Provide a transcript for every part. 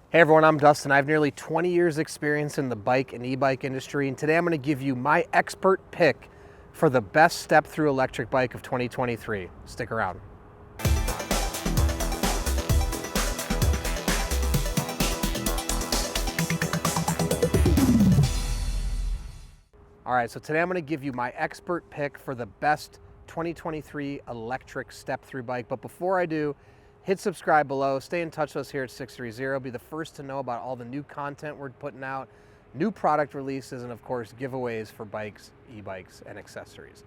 Hey everyone, I'm Dustin. I have nearly 20 years experience in the bike and e-bike industry, and today I'm going to give you my expert pick for the best step-through electric bike of 2023. Stick around. All right, so today I'm going to give you my expert pick for the best 2023 electric step-through bike. But before I do, hit subscribe below, stay in touch with us here at 630, be the first to know about all the new content we're putting out, new product releases, and of course, giveaways for bikes, e-bikes, and accessories.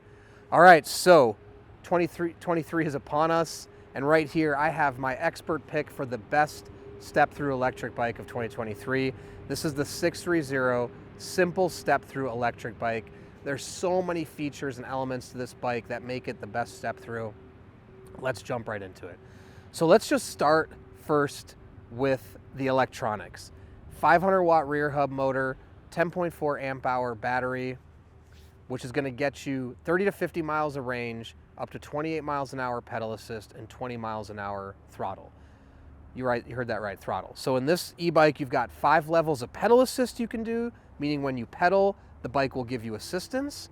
All right, so 2023 is upon us, and right here I have my expert pick for the best step-through electric bike of 2023. This is the 630 simple step-through electric bike. There's so many features and elements to this bike that make it the best step-through. Let's jump right into it. So let's just start first with the electronics. 500 watt rear hub motor, 10.4 amp hour battery, which is going to get you 30 to 50 miles of range, up to 28 miles an hour pedal assist, and 20 miles an hour throttle. You heard that right, throttle. So in this e-bike, you've got 5 levels of pedal assist you can do, meaning when you pedal, the bike will give you assistance,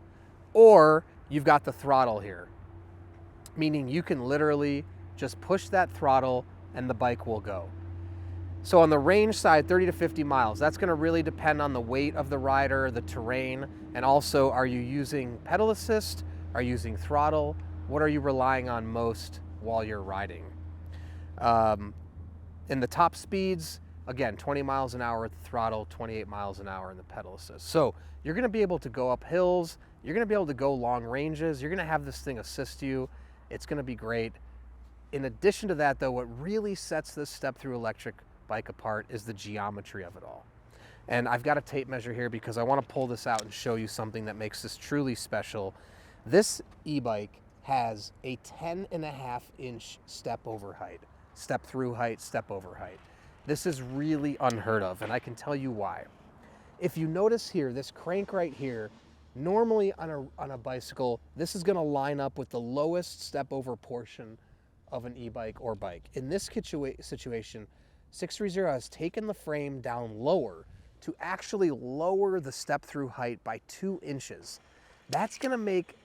or you've got the throttle here, meaning you can literally just push that throttle and the bike will go. So on the range side, 30 to 50 miles, that's going to really depend on the weight of the rider, the terrain, and also, are you using pedal assist? Are you using throttle? What are you relying on most while you're riding? In the top speeds, again, 20 miles an hour with the throttle, 28 miles an hour in the pedal assist. So you're going to be able to go up hills, you're going to be able to go long ranges, you're going to have this thing assist you. It's going to be great. In addition to that, though, what really sets this step-through electric bike apart is the geometry of it all. And I've got a tape measure here because I want to pull this out and show you something that makes this truly special. This e-bike has a 10.5-inch step-through height, step-over height. This is really unheard of, and I can tell you why. If you notice here, this crank right here, normally on a bicycle, this is going to line up with the lowest step-over portion of an e-bike or bike. In this situation, 630 has taken the frame down lower to actually lower the step-through height by 2 inches. That's going to make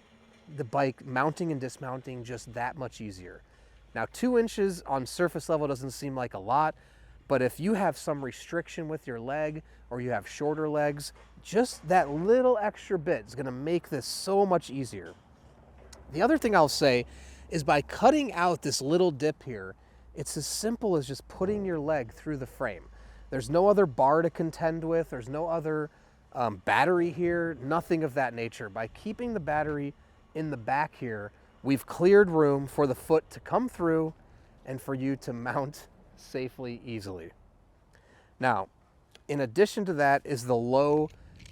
the bike mounting and dismounting just that much easier. Now, 2 inches on surface level doesn't seem like a lot, but if you have some restriction with your leg or you have shorter legs, just that little extra bit is going to make this so much easier. The other thing I'll say is by cutting out this little dip here, it's as simple as just putting your leg through the frame. There's no other bar to contend with. There's no other battery here, nothing of that nature. By keeping the battery in the back here, we've cleared room for the foot to come through and for you to mount safely, easily. Now, in addition to that is the low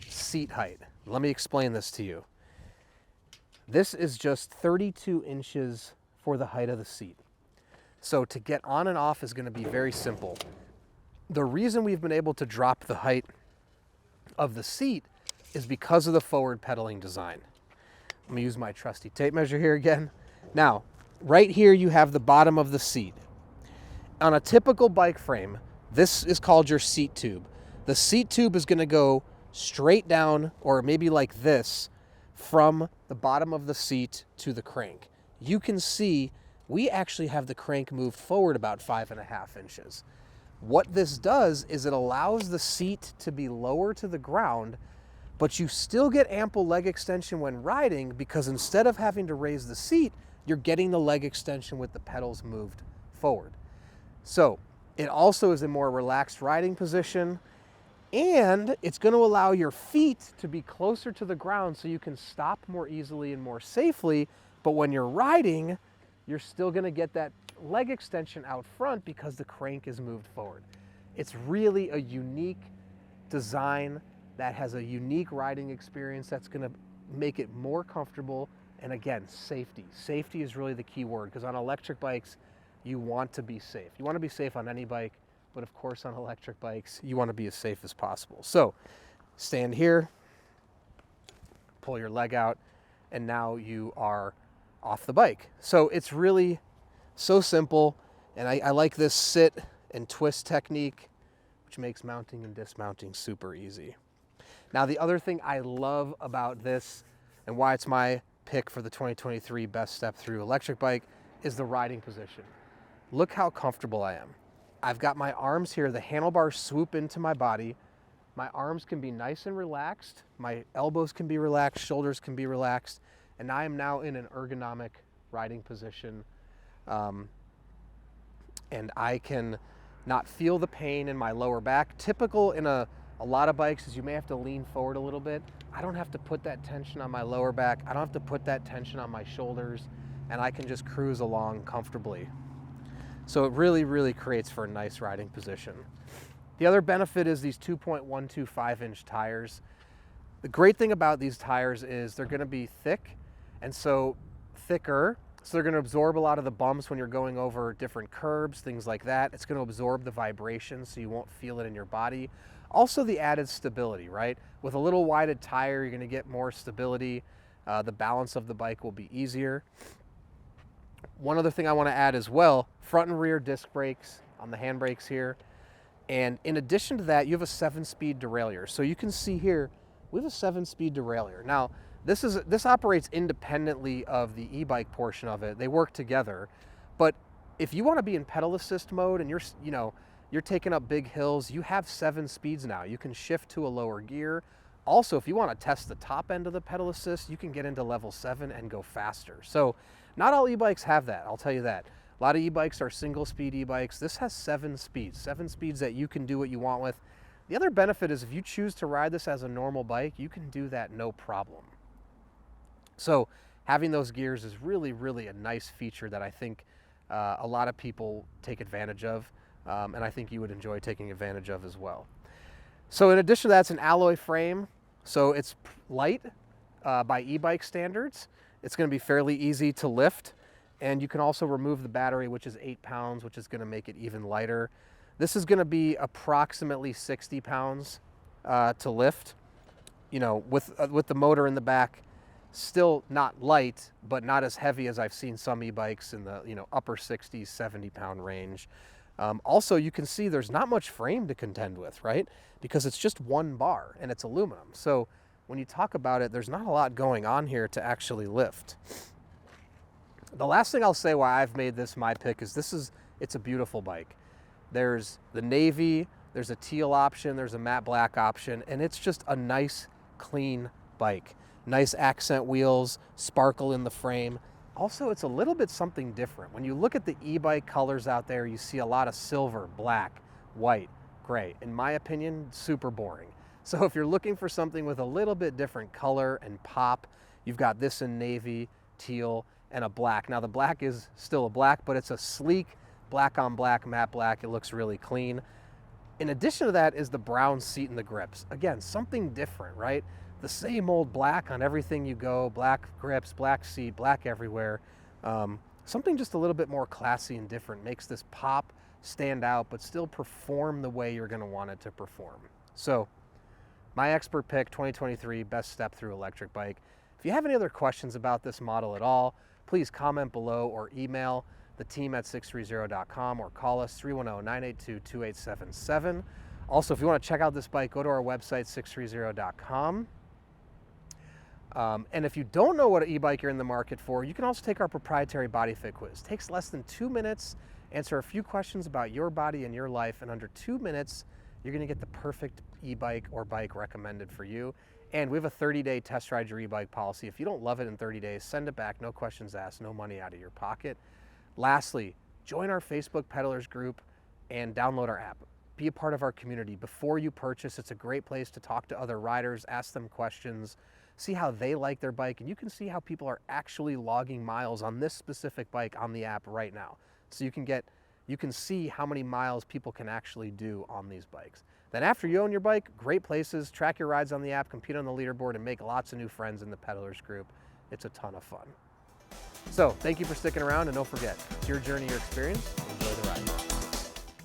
seat height. Let me explain this to you. This is just 32 inches for the height of the seat. So to get on and off is going to be very simple. The reason we've been able to drop the height of the seat is because of the forward pedaling design. Let me use my trusty tape measure here again. Now, right here you have the bottom of the seat. On a typical bike frame, this is called your seat tube. The seat tube is going to go straight down, or maybe like this, from the bottom of the seat to the crank. You can see we actually have the crank moved forward about 5.5 inches. What this does is it allows the seat to be lower to the ground, but you still get ample leg extension when riding, because instead of having to raise the seat, you're getting the leg extension with the pedals moved forward. So it also is a more relaxed riding position, and it's going to allow your feet to be closer to the ground so you can stop more easily and more safely. But when you're riding, you're still going to get that leg extension out front because the crank is moved forward. It's really a unique design that has a unique riding experience that's going to make it more comfortable. And again, safety. Safety is really the key word, because on electric bikes, you want to be safe. You want to be safe on any bike, but of course on electric bikes, you want to be as safe as possible. So stand here, pull your leg out, and now you are off the bike. So it's really so simple, and I like this sit and twist technique, which makes mounting and dismounting super easy. Now, the other thing I love about this and why it's my pick for the 2023 Best Step Through electric bike is the riding position. Look how comfortable I am. I've got my arms here, the handlebars swoop into my body. My arms can be nice and relaxed. My elbows can be relaxed, shoulders can be relaxed. And I am now in an ergonomic riding position. And I can not feel the pain in my lower back. Typical in a lot of bikes is you may have to lean forward a little bit. I don't have to put that tension on my lower back. I don't have to put that tension on my shoulders, and I can just cruise along comfortably. So it really, really creates for a nice riding position. The other benefit is these 2.125-inch tires. The great thing about these tires is they're gonna be thick, and so thicker, so they're gonna absorb a lot of the bumps when you're going over different curbs, things like that. It's gonna absorb the vibration so you won't feel it in your body. Also the added stability, right? With a little widened tire, you're gonna get more stability. The balance of the bike will be easier. One other thing I wanna add as well, front and rear disc brakes on the handbrakes here. And in addition to that, you have a 7-speed derailleur. So you can see here, we have a 7-speed derailleur. Now, this operates independently of the e-bike portion of it. They work together. But if you want to be in pedal assist mode and you're taking up big hills, you have 7 speeds now. You can shift to a lower gear. Also, if you want to test the top end of the pedal assist, you can get into level 7 and go faster. So not all e-bikes have that, I'll tell you that. A lot of e-bikes are single speed e-bikes. This has 7 speeds that you can do what you want with. The other benefit is if you choose to ride this as a normal bike, you can do that no problem. So having those gears is really, really a nice feature that I think a lot of people take advantage of, and I think you would enjoy taking advantage of as well. So in addition to that, it's an alloy frame. So it's light by e-bike standards. It's going to be fairly easy to lift. And you can also remove the battery, which is 8 pounds, which is going to make it even lighter. This is going to be approximately 60 pounds to lift. You know, with the motor in the back, still not light, but not as heavy as I've seen some e-bikes in the upper 60s, 70-pound range. Also, you can see there's not much frame to contend with, right? Because it's just one bar and it's aluminum. So when you talk about it, there's not a lot going on here to actually lift. The last thing I'll say why I've made this my pick is it's a beautiful bike. There's the navy, there's a teal option, there's a matte black option, and it's just a nice, clean bike. Nice accent wheels, sparkle in the frame. Also, it's a little bit something different. When you look at the e-bike colors out there, you see a lot of silver, black, white, gray. In my opinion, super boring. So if you're looking for something with a little bit different color and pop, you've got this in navy, teal, and a black. Now the black is still a black, but it's a sleek black on black, matte black. It looks really clean. In addition to that is the brown seat and the grips. Again, something different, right? The same old black on everything you go, black grips, black seat, black everywhere. Something just a little bit more classy and different makes this pop, stand out, but still perform the way you're gonna want it to perform. So my expert pick, 2023 Best Step Through electric bike. If you have any other questions about this model at all, please comment below or email the team at sixthreezero.com or call us 310-982-2877. Also, if you want to check out this bike, go to our website, sixthreezero.com. And if you don't know what e-bike you're in the market for, you can also take our proprietary body fit quiz. It takes less than 2 minutes, answer a few questions about your body and your life, and under 2 minutes, you're going to get the perfect e-bike or bike recommended for you. And we have a 30-day test ride your e-bike policy. If you don't love it in 30 days, send it back, no questions asked, no money out of your pocket. Lastly, join our Facebook Peddlers group and download our app. Be a part of our community. Before you purchase, it's a great place to talk to other riders, ask them questions, see how they like their bike, and you can see how people are actually logging miles on this specific bike on the app right now. So you can see how many miles people can actually do on these bikes. Then after you own your bike, great places, track your rides on the app, compete on the leaderboard, and make lots of new friends in the Peddlers group. It's a ton of fun. So thank you for sticking around, and don't forget, it's your journey, your experience. Enjoy